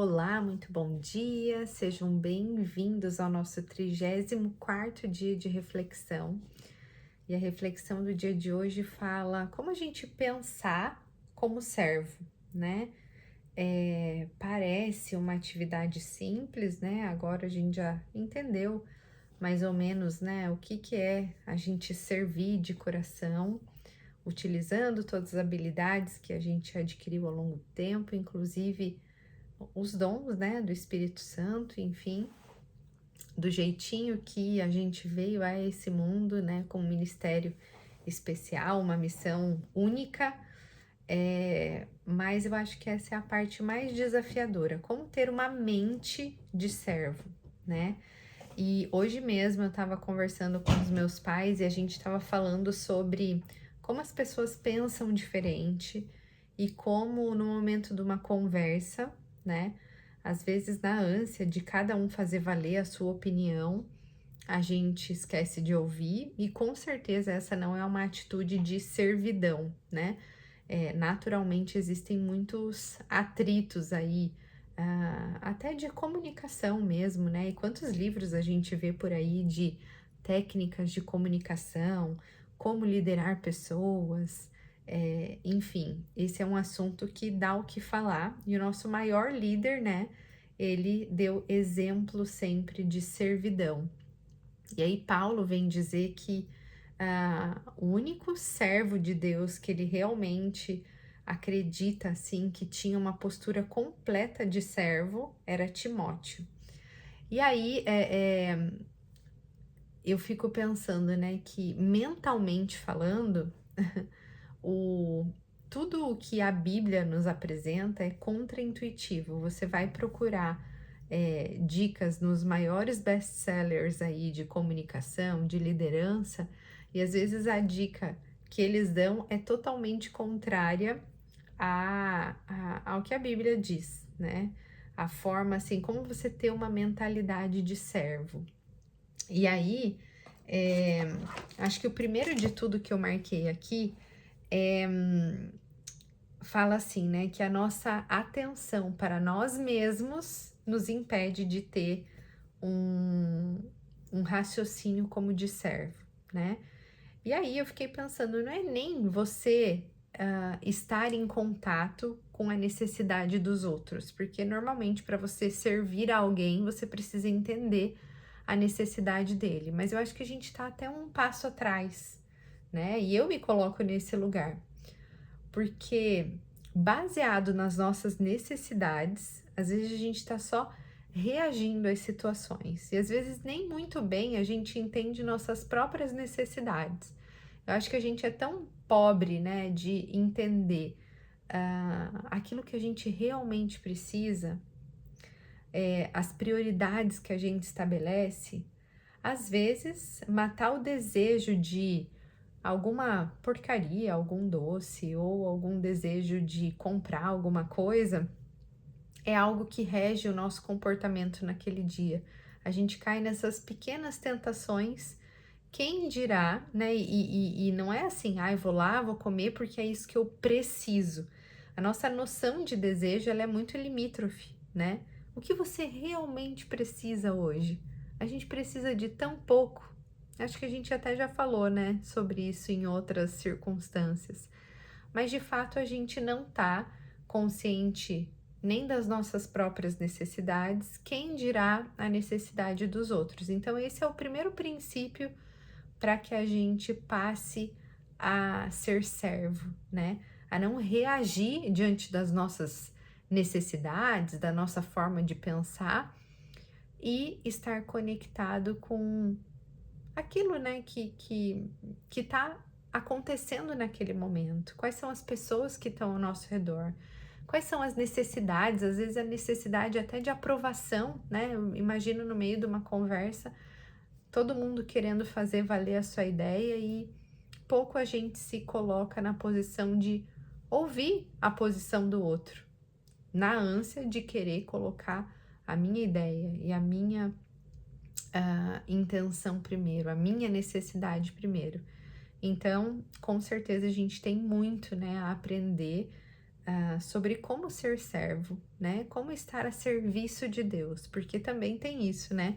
Olá, muito bom dia, sejam bem-vindos ao nosso 34º dia de reflexão. E a reflexão do dia de hoje fala como a gente pensar como servo, né? Parece uma atividade simples, né? Agora a gente já entendeu mais ou menos, né, o que é a gente servir de coração, utilizando todas as habilidades que a gente adquiriu ao longo do tempo, inclusive os dons, né, do Espírito Santo, enfim, do jeitinho que a gente veio a esse mundo, né, com um ministério especial, uma missão única, mas eu acho que essa é a parte mais desafiadora, como ter uma mente de servo, né? E hoje mesmo eu estava conversando com os meus pais e a gente estava falando sobre como as pessoas pensam diferente e como no momento de uma conversa, né? Às vezes na ânsia de cada um fazer valer a sua opinião, a gente esquece de ouvir e com certeza essa não é uma atitude de servidão, né? Naturalmente existem muitos atritos aí, até de comunicação mesmo, né? E quantos livros a gente vê por aí de técnicas de comunicação, como liderar pessoas, enfim, esse é um assunto que dá o que falar e o nosso maior líder, né? Ele deu exemplo sempre de servidão. E aí Paulo vem dizer que o único servo de Deus que ele realmente acredita assim que tinha uma postura completa de servo era Timóteo. E aí eu fico pensando, né, que mentalmente falando, o tudo o que a Bíblia nos apresenta é contraintuitivo. Você vai procurar dicas nos maiores best-sellers aí de comunicação, de liderança, e às vezes a dica que eles dão é totalmente contrária ao que a Bíblia diz, né? A forma, assim, como você ter uma mentalidade de servo. E aí, acho que o primeiro de tudo que eu marquei aqui fala assim, né, que a nossa atenção para nós mesmos nos impede de ter um raciocínio como de servo, né? E aí eu fiquei pensando, não é nem você estar em contato com a necessidade dos outros, porque normalmente para você servir a alguém, você precisa entender a necessidade dele, mas eu acho que a gente está até um passo atrás, né? E eu me coloco nesse lugar, porque baseado nas nossas necessidades, às vezes a gente está só reagindo às situações e às vezes nem muito bem a gente entende nossas próprias necessidades. Eu acho que a gente é tão pobre, né, de entender aquilo que a gente realmente precisa, as prioridades que a gente estabelece, às vezes matar o desejo de alguma porcaria, algum doce ou algum desejo de comprar alguma coisa é algo que rege o nosso comportamento naquele dia. A gente cai nessas pequenas tentações, quem dirá, né? E não é assim, eu vou lá, vou comer porque é isso que eu preciso. A nossa noção de desejo, ela é muito limítrofe, né? O que você realmente precisa hoje? A gente precisa de tão pouco. Acho que a gente até já falou, né, sobre isso em outras circunstâncias. Mas de fato a gente não tá consciente nem das nossas próprias necessidades, quem dirá a necessidade dos outros. Então, esse é o primeiro princípio para que a gente passe a ser servo, né? A não reagir diante das nossas necessidades, da nossa forma de pensar e estar conectado com aquilo, né, que tá acontecendo naquele momento. Quais são as pessoas que estão ao nosso redor? Quais são as necessidades? Às vezes a necessidade até de aprovação, né? Eu imagino no meio de uma conversa, todo mundo querendo fazer valer a sua ideia e pouco a gente se coloca na posição de ouvir a posição do outro, na ânsia de querer colocar a minha ideia e a minha intenção primeiro, a minha necessidade primeiro. Então, com certeza a gente tem muito, né, a aprender sobre como ser servo, né? Como estar a serviço de Deus, porque também tem isso, né?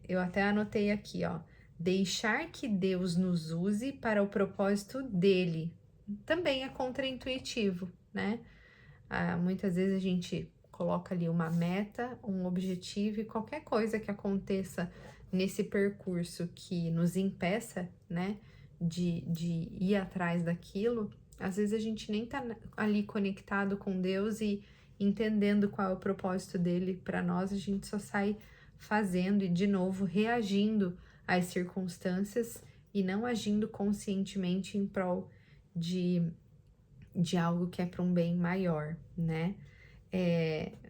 Eu até anotei aqui, ó, deixar que Deus nos use para o propósito dele. Também é contraintuitivo, né? Muitas vezes a gente coloca ali uma meta, um objetivo e qualquer coisa que aconteça nesse percurso que nos impeça, né, de ir atrás daquilo, às vezes a gente nem tá ali conectado com Deus e entendendo qual é o propósito dele para nós, a gente só sai fazendo e de novo reagindo às circunstâncias e não agindo conscientemente em prol de algo que é para um bem maior, né?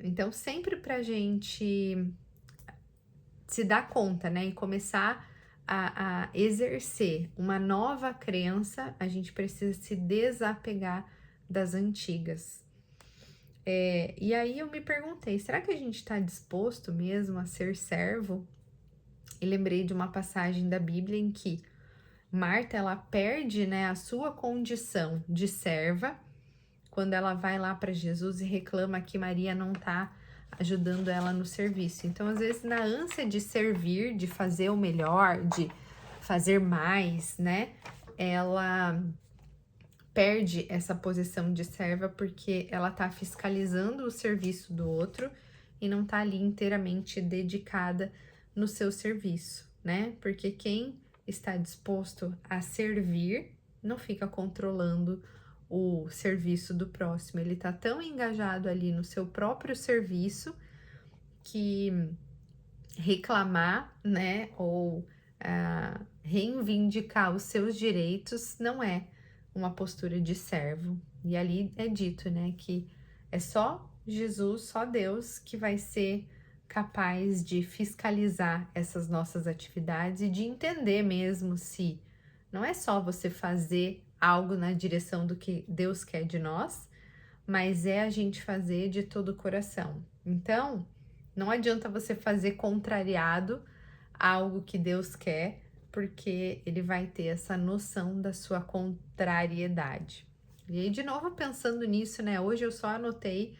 Então, sempre para a gente se dar conta, né, e começar a exercer uma nova crença, a gente precisa se desapegar das antigas. E aí eu me perguntei, será que a gente está disposto mesmo a ser servo? E lembrei de uma passagem da Bíblia em que Marta, ela perde, né, a sua condição de serva quando ela vai lá para Jesus e reclama que Maria não está ajudando ela no serviço. Então, às vezes, na ânsia de servir, de fazer o melhor, de fazer mais, né, ela perde essa posição de serva porque ela está fiscalizando o serviço do outro e não está ali inteiramente dedicada no seu serviço, né? Porque quem está disposto a servir não fica controlando o serviço do próximo. Ele tá tão engajado ali no seu próprio serviço que reclamar, né, ou reivindicar os seus direitos não é uma postura de servo. E ali é dito, né, que é só Jesus, só Deus que vai ser capaz de fiscalizar essas nossas atividades e de entender mesmo se não é só você fazer algo na direção do que Deus quer de nós, mas é a gente fazer de todo o coração. Então, não adianta você fazer contrariado a algo que Deus quer, porque ele vai ter essa noção da sua contrariedade. E aí, de novo, pensando nisso, né? Hoje eu só anotei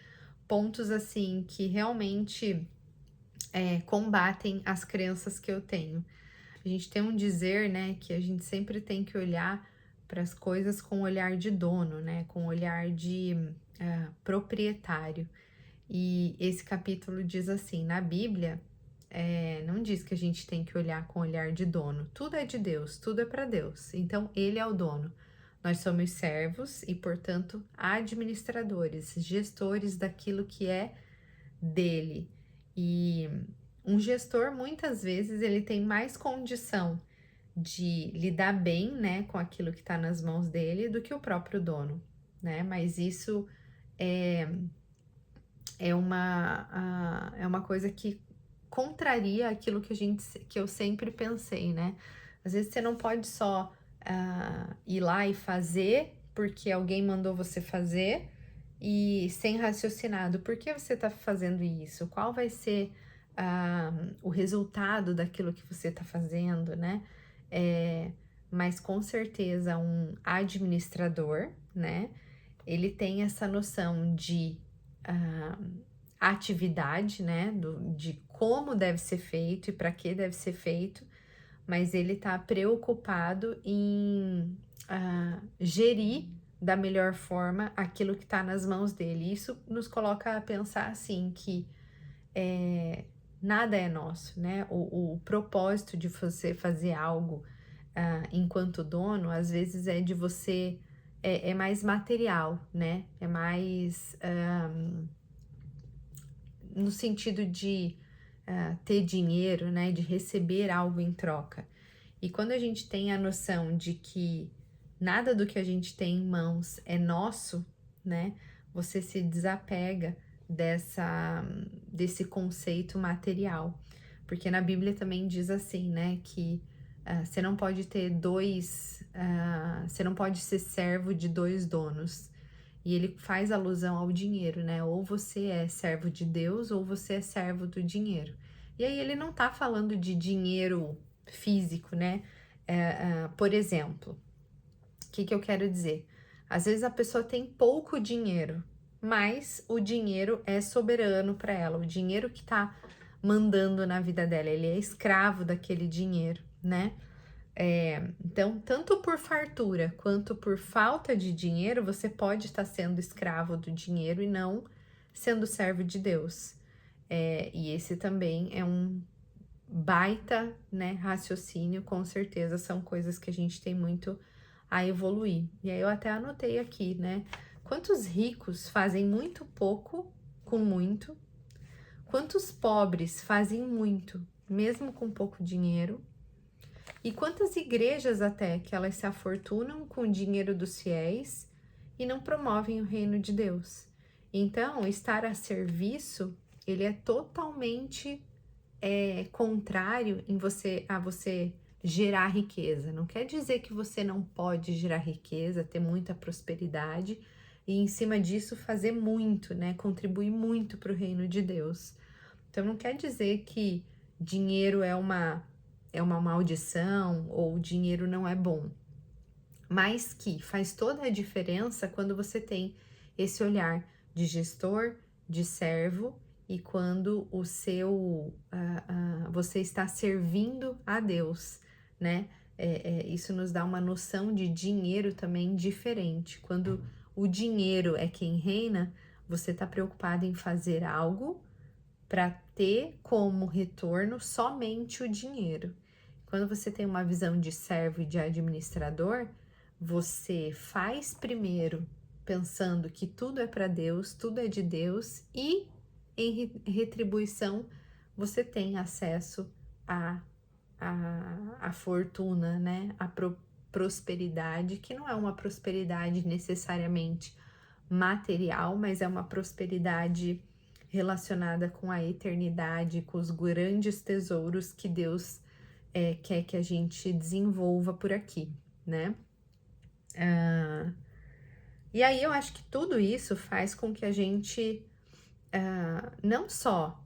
pontos assim que realmente combatem as crenças que eu tenho. A gente tem um dizer, né, que a gente sempre tem que olhar para as coisas com olhar de dono, né, com olhar de proprietário. E esse capítulo diz assim, na Bíblia, não diz que a gente tem que olhar com olhar de dono. Tudo é de Deus, tudo é para Deus. Então, Ele é o dono. Nós somos servos e, portanto, administradores, gestores daquilo que é dele. E um gestor, muitas vezes, ele tem mais condição de lidar bem, né, com aquilo que está nas mãos dele do que o próprio dono, né? Mas isso é uma coisa que contraria aquilo que eu sempre pensei, né? Às vezes você não pode só ir lá e fazer porque alguém mandou você fazer e sem raciocinado. Por que você está fazendo isso? Qual vai ser o resultado daquilo que você está fazendo, né? Mas com certeza um administrador, né? Ele tem essa noção de atividade, né? De como deve ser feito e para que deve ser feito, mas ele está preocupado em gerir da melhor forma aquilo que está nas mãos dele. Isso nos coloca a pensar assim que nada é nosso, né? O propósito de você fazer algo enquanto dono, às vezes é de você é mais material, né? É mais no sentido de ter dinheiro, né? De receber algo em troca. E quando a gente tem a noção de que nada do que a gente tem em mãos é nosso, né? Você se desapega desse conceito material. Porque na Bíblia também diz assim, né? Que você não pode ter você não pode ser servo de dois donos. E ele faz alusão ao dinheiro, né? Ou você é servo de Deus ou você é servo do dinheiro. E aí ele não tá falando de dinheiro físico, né? Por exemplo, o que eu quero dizer? Às vezes a pessoa tem pouco dinheiro, mas o dinheiro é soberano para ela, o dinheiro que está mandando na vida dela, ele é escravo daquele dinheiro, né? Então, tanto por fartura quanto por falta de dinheiro, você pode estar sendo escravo do dinheiro e não sendo servo de Deus. E esse também é um baita, né, raciocínio, com certeza são coisas que a gente tem muito a evoluir. E aí eu até anotei aqui, né? Quantos ricos fazem muito pouco com muito? Quantos pobres fazem muito, mesmo com pouco dinheiro? E quantas igrejas até que elas se afortunam com o dinheiro dos fiéis e não promovem o reino de Deus? Então, estar a serviço, ele é totalmente contrário a você gerar riqueza. Não quer dizer que você não pode gerar riqueza, ter muita prosperidade e em cima disso fazer muito, né? Contribuir muito para o reino de Deus. Então não quer dizer que dinheiro é uma maldição ou dinheiro não é bom, mas que faz toda a diferença quando você tem esse olhar de gestor, de servo e quando você está servindo a Deus, né? Isso nos dá uma noção de dinheiro também diferente. Quando o dinheiro é quem reina, você está preocupado em fazer algo para ter como retorno somente o dinheiro. Quando você tem uma visão de servo e de administrador, você faz primeiro pensando que tudo é para Deus, tudo é de Deus e em retribuição você tem acesso à fortuna, né? À prosperidade, que não é uma prosperidade necessariamente material, mas é uma prosperidade relacionada com a eternidade, com os grandes tesouros que Deus quer que a gente desenvolva por aqui, né? E aí eu acho que tudo isso faz com que a gente não só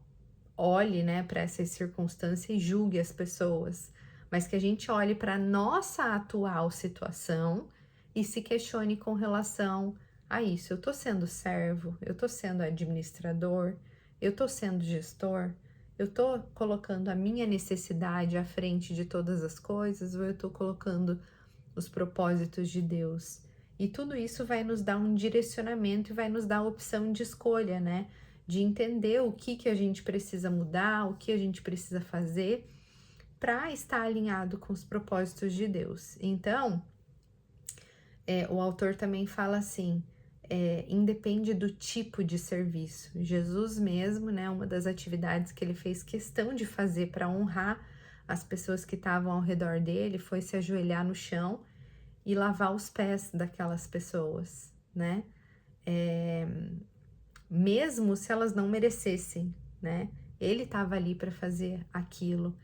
olhe, né, para essas circunstâncias e julgue as pessoas, mas que a gente olhe para nossa atual situação e se questione com relação a isso. Eu tô sendo servo, eu tô sendo administrador, eu tô sendo gestor, eu tô colocando a minha necessidade à frente de todas as coisas ou eu tô colocando os propósitos de Deus? E tudo isso vai nos dar um direcionamento e vai nos dar a opção de escolha, né? De entender o que a gente precisa mudar, o que a gente precisa fazer para estar alinhado com os propósitos de Deus. Então, o autor também fala assim, independe do tipo de serviço. Jesus mesmo, né, uma das atividades que ele fez questão de fazer para honrar as pessoas que estavam ao redor dele foi se ajoelhar no chão e lavar os pés daquelas pessoas, né? Mesmo se elas não merecessem, né? Ele estava ali para fazer aquilo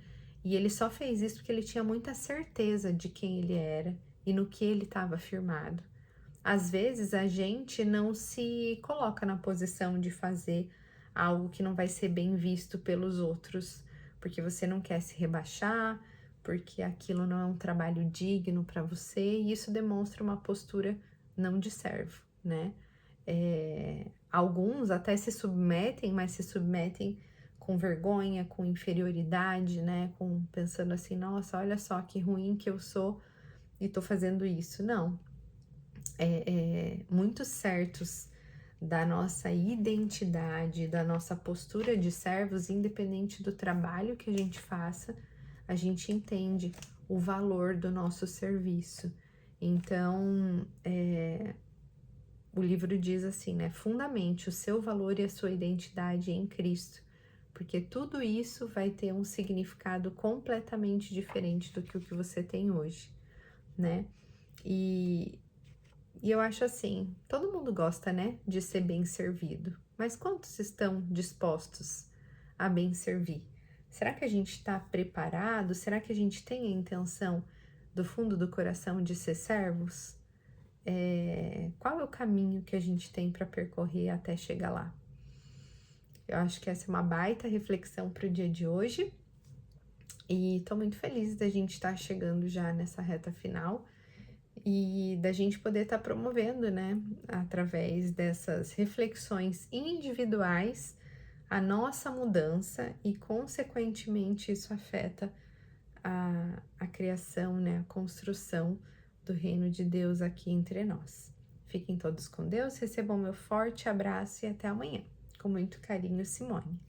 e ele só fez isso porque ele tinha muita certeza de quem ele era e no que ele estava firmado. Às vezes a gente não se coloca na posição de fazer algo que não vai ser bem visto pelos outros, porque você não quer se rebaixar, porque aquilo não é um trabalho digno para você, e isso demonstra uma postura não de servo, né? Alguns até se submetem, mas se submetem com vergonha, com inferioridade, né? Pensando assim, nossa, olha só que ruim que eu sou e tô fazendo isso. Não. Muito certos da nossa identidade, da nossa postura de servos, independente do trabalho que a gente faça, a gente entende o valor do nosso serviço. Então, o livro diz assim, né? Fundamente o seu valor e a sua identidade em Cristo, porque tudo isso vai ter um significado completamente diferente do que o que você tem hoje, né? E eu acho assim, todo mundo gosta, né, de ser bem servido, mas quantos estão dispostos a bem servir? Será que a gente está preparado? Será que a gente tem a intenção do fundo do coração de ser servos? Qual é o caminho que a gente tem para percorrer até chegar lá? Eu acho que essa é uma baita reflexão para o dia de hoje e estou muito feliz da gente estar chegando já nessa reta final. e da gente poder estar promovendo, né, através dessas reflexões individuais, a nossa mudança e, consequentemente, isso afeta a criação, né, a construção do reino de Deus aqui entre nós. Fiquem todos com Deus, recebam meu forte abraço e até amanhã. Com muito carinho, Simone.